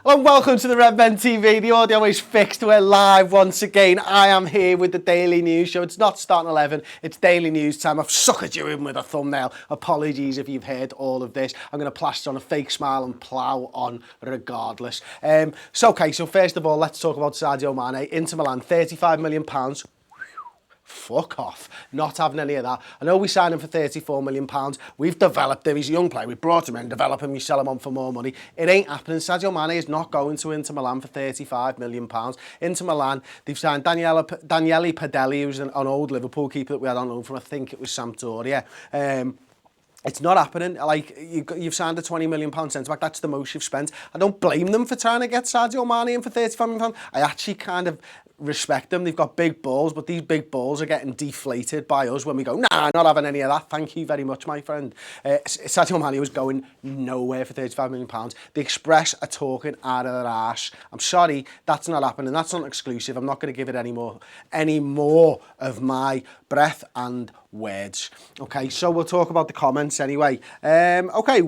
Well, welcome to the Redmen TV. The audio is fixed. We're live once again. I am here with the Daily News Show. It's not starting 11. It's Daily News time. I've suckered you in with a thumbnail. Apologies if you've heard all of this. I'm going to plaster on a fake smile and plough on regardless. So first of all, let's talk about Sadio Mane. Inter Milan, £35 million. Fuck off. Not having any of that. I know we signed him for £34 million. We've developed him. He's a young player. We brought him in, develop him, you sell him on for more money. It ain't happening. Sadio Mane is not going to Inter Milan for £35 million. Inter Milan, they've signed Daniele Padelli, who's an old Liverpool keeper that we had on loan from, I think it was Sampdoria. It's not happening. Like, you've signed a £20 million centre-back. That's the most you've spent. I don't blame them for trying to get Sadio Mane in for £35 million. I actually kind of respect them. They've got big balls, but these big balls are getting deflated by us when we go, nah, not having any of that. Thank you very much, my friend. Sadio Mane was going nowhere for £35 million. The Express are talking out of their arse. I'm sorry, that's not happening. That's not exclusive. I'm not going to give it any more of my breath and words. Okay, so we'll talk about the comments anyway. Okay,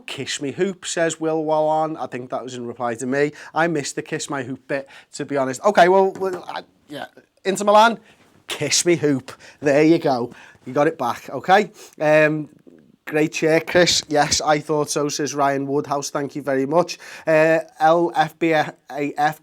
Kiss Me Hoop, says Will Wallon. I think that was in reply to me. I missed the Kiss My Hoop bit, to be honest. Okay, yeah, Inter Milan, Kiss Me Hoop. There you go. You got it back, okay? Great chair, Chris. Yes, I thought so, says Ryan Woodhouse. Thank you very much. LFBAF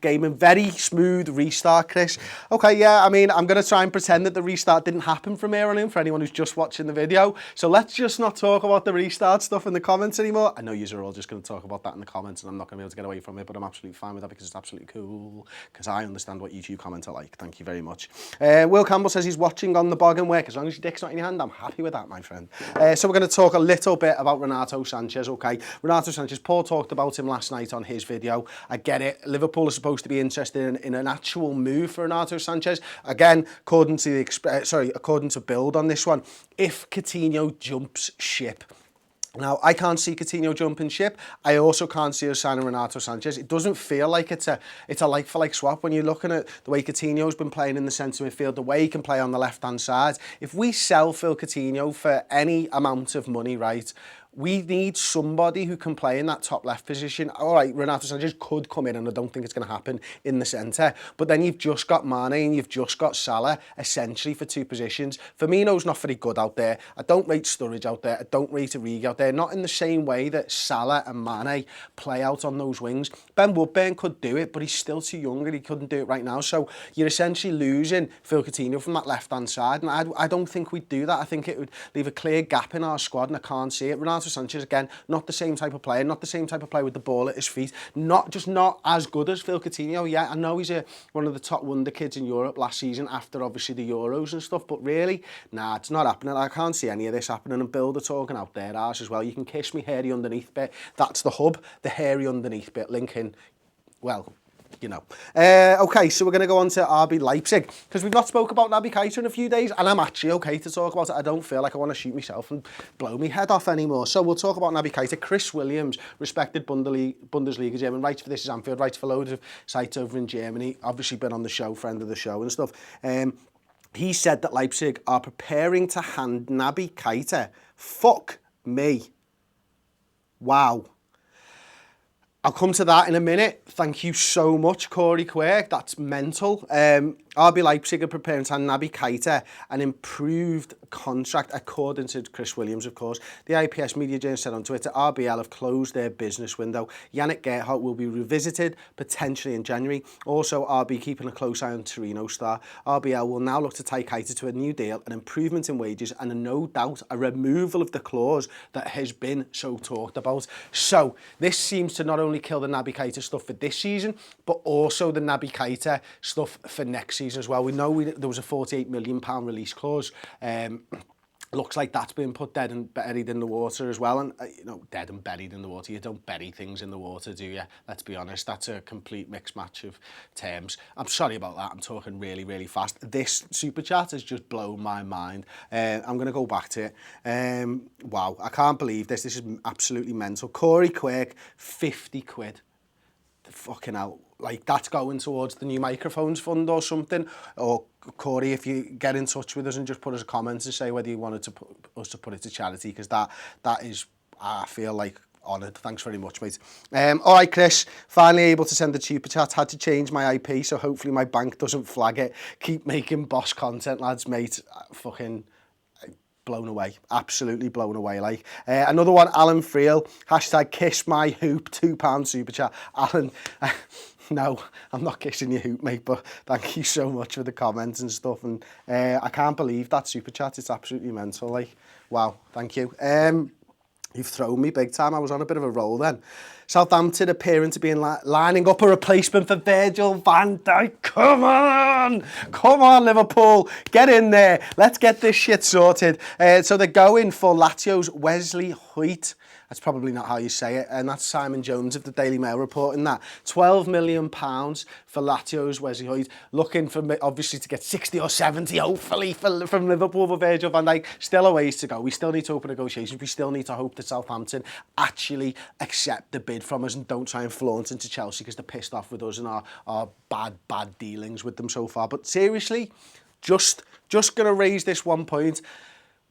Gaming, very smooth restart, Chris. Okay, yeah, I mean, I'm going to try and pretend that the restart didn't happen from here on in for anyone who's just watching the video. So let's just not talk about the restart stuff in the comments anymore. I know you are all just going to talk about that in the comments and I'm not going to be able to get away from it, but I'm absolutely fine with that because it's absolutely cool, because I understand what YouTube comments are like. Thank you very much. Will Campbell says he's watching on the bog and work. As long as your dick's not in your hand, I'm happy with that, my friend. So we're going to talk a little bit about Renato Sanches, okay? Renato Sanches, Paul talked about him last night on his video. I get it. Liverpool are supposed to be interested in an actual move for Renato Sanches. Again, according to Build on this one, if Coutinho jumps ship. Now, I can't see Coutinho jumping ship. I also can't see us signing Renato Sanches. It doesn't feel like it's a like-for-like swap when you're looking at the way Coutinho's been playing in the centre midfield, the way he can play on the left-hand side. If we sell Phil Coutinho for any amount of money, right, we need somebody who can play in that top left position. All right, Renato Sanches could come in, and I don't think it's going to happen in the centre. But then you've just got Mane and you've just got Salah, essentially, for two positions. Firmino's not very good out there. I don't rate Sturridge out there. I don't rate Origi out there. Not in the same way that Salah and Mane play out on those wings. Ben Woodburn could do it, but he's still too young and he couldn't do it right now. So you're essentially losing Phil Coutinho from that left-hand side. And I don't think we'd do that. I think it would leave a clear gap in our squad, and I can't see it. Renato Sanches, again, not the same type of player, not the same type of player with the ball at his feet, not as good as Phil Coutinho. Yeah, I know he's one of the top wonder kids in Europe last season after obviously the Euros and stuff, but really, nah, it's not happening. I can't see any of this happening, and Builder talking out there arse as well. You can kiss me hairy underneath bit. That's the hub, the hairy underneath bit, linking, well, you know. Okay, so we're going to go on to RB Leipzig, because we've not spoke about Naby Keita in a few days, and I'm actually okay to talk about it. I don't feel like I want to shoot myself and blow my head off anymore. So we'll talk about Naby Keita. Chris Williams, respected Bundesliga German, writes for This Is Anfield, writes for loads of sites over in Germany, obviously been on the show, friend of the show and stuff. He said that Leipzig are preparing to hand Naby Keita. Fuck me. Wow. I'll come to that in a minute. Thank you so much, Corey Quirk. That's mental. RB Leipzig are preparing to hand Naby Keita an improved contract, according to Chris Williams, of course. The IPS media journalist said on Twitter, RBL have closed their business window. Yannick Gerhardt will be revisited, potentially in January. Also, RB keeping a close eye on Torino star. RBL will now look to tie Keita to a new deal, an improvement in wages, and no doubt a removal of the clause that has been so talked about. So, this seems to not only kill the Naby Keita stuff for this season, but also the Naby Keita stuff for next season as well. We know there was a £48 million release clause. Looks like that's been put dead and buried in the water as well. And, dead and buried in the water. You don't bury things in the water, do you? Let's be honest. That's a complete mixed match of terms. I'm sorry about that. I'm talking really, really fast. This super chat has just blown my mind. I'm going to go back to it. Wow, I can't believe this. This is absolutely mental. Corey Quirk, 50 quid. Fucking hell. Like, that's going towards the new microphones fund or something. Or, Corey, if you get in touch with us and just put us a comment and say whether you wanted us to put it to charity, because that is, I feel like, honoured. Thanks very much, mate. All right, Chris. Finally able to send the super chat. Had to change my IP, so hopefully my bank doesn't flag it. Keep making boss content, lads, mate. Fucking blown away. Absolutely blown away, like. Another one, Alan Friel. Hashtag kiss my hoop. £2 super chat. Alan... No, I'm not kissing your hoop, mate, but thank you so much for the comments and stuff. And I can't believe that super chat. It's absolutely mental, like. Wow, thank you. You've thrown me big time. I was on a bit of a roll then. Southampton appearing to be lining up a replacement for Virgil van Dijk. Come on! Come on, Liverpool. Get in there. Let's get this shit sorted. So they're going for Lazio's Wesley Hoyt. That's probably not how you say it. And that's Simon Jones of the Daily Mail reporting that. £12 million for Lazio's Wesley Hoyt. Looking for, obviously, to get 60 or 70, hopefully, from Liverpool for Virgil van Dijk. Still a ways to go. We still need to open negotiations. We still need to hope that Southampton actually accept the bid from us and don't try and flaunt into Chelsea because they're pissed off with us and our bad dealings with them so far. But seriously, just going to raise this 1 point.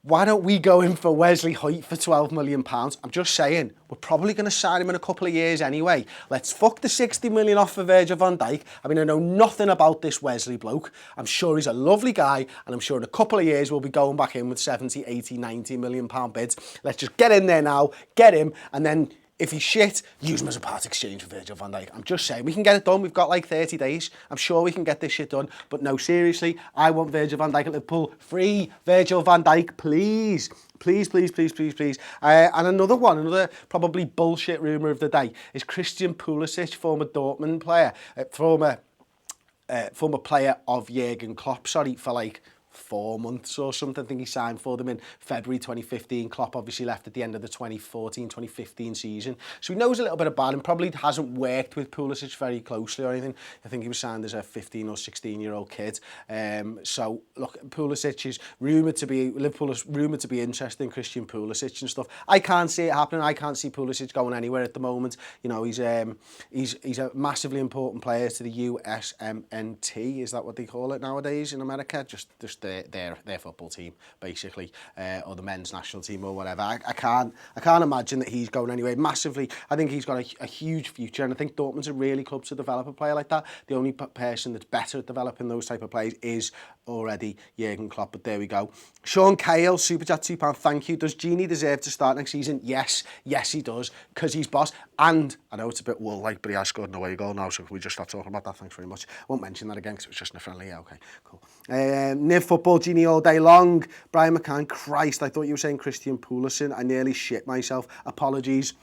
Why don't we go in for Wesley Hoyt for £12 million? I'm just saying, we're probably going to sign him in a couple of years anyway. Let's fuck the 60 million off for Virgil van Dijk. I mean, I know nothing about this Wesley bloke. I'm sure he's a lovely guy, and I'm sure in a couple of years we'll be going back in with 70, 80, 90 million pound bids. Let's just get in there now, get him, and then if he's shit, use him as a part exchange for Virgil van Dijk. I'm just saying, we can get it done. We've got like 30 days. I'm sure we can get this shit done. But no, seriously, I want Virgil van Dijk at Liverpool. Free Virgil van Dijk, please. Please, please, please, please, please. And another probably bullshit rumour of the day is Christian Pulisic, former Dortmund player, former player of Jurgen Klopp, for like 4 months or something. I think he signed for them in February 2015. Klopp obviously left at the end of the 2014-2015 season. So he knows a little bit about him, probably hasn't worked with Pulisic very closely or anything. I think he was signed as a 15 or 16-year-old kid. So, look, Pulisic is Liverpool is rumoured to be interested in Christian Pulisic and stuff. I can't see it happening. I can't see Pulisic going anywhere at the moment. You know, he's a massively important player to the USMNT. Is that what they call it nowadays in America? Just their football team, basically, or the men's national team or whatever. I can't imagine that he's going anywhere. Massively, I think he's got a huge future, and I think Dortmund's a really club to develop a player like that. The only person that's better at developing those type of players is already Jurgen Klopp, but there we go. Sean Cale, super chat £2. Thank you. Does Gini deserve to start next season? Yes he does, because he's boss. And I know it's a bit wool-like, but he has scored an away goal now, so can we just stop talking about that? Thanks very much. Won't mention that again because it was just in a friendly. Yeah, okay, cool. Niv football, Genie all day long. Brian McCann, Christ, I thought you were saying Christian Pulisic. I nearly shit myself. Apologies.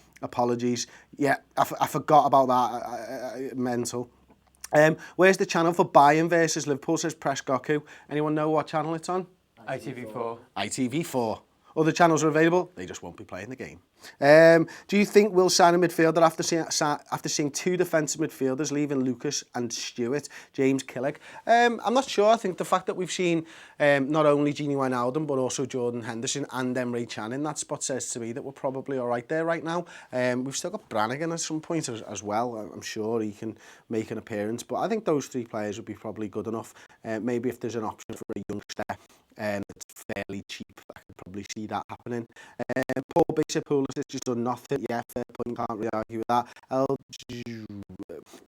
Yeah, I forgot about that. Mental. Where's the channel for Bayern versus Liverpool, says Press Goku? Anyone know what channel it's on? ITV4. ITV4. Other channels are available, they just won't be playing the game. Do you think we'll sign a midfielder after seeing two defensive midfielders leaving, Lucas and Stewart? James Killick. I'm not sure. I think the fact that we've seen not only Gini Wijnaldum but also Jordan Henderson and Emre Can in that spot says to me that we're probably all right there right now. We've still got Brannigan at some point as well. I'm sure he can make an appearance, but I think those three players would be probably good enough. Maybe if there's an option for a youngster that's fairly cheap, I could probably see that happening. Paul Bishop, Pulisic has done nothing. Yeah, fair point, can't really argue with that.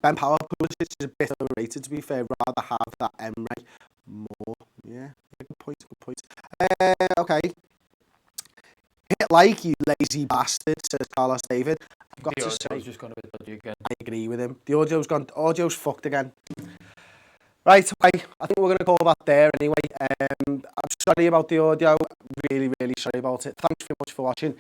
Ben Powell, Pulisic is a bit overrated, to be fair. Rather have that Emre more. Yeah, good point. Okay. Hit like, you lazy bastard, says Carlos David. I've got to say, just gone a bit dodgy again. I agree with him. The audio's fucked again. Right, okay, I think we're going to call that there anyway. I'm sorry about the audio, really sorry about it. Thanks very much for watching.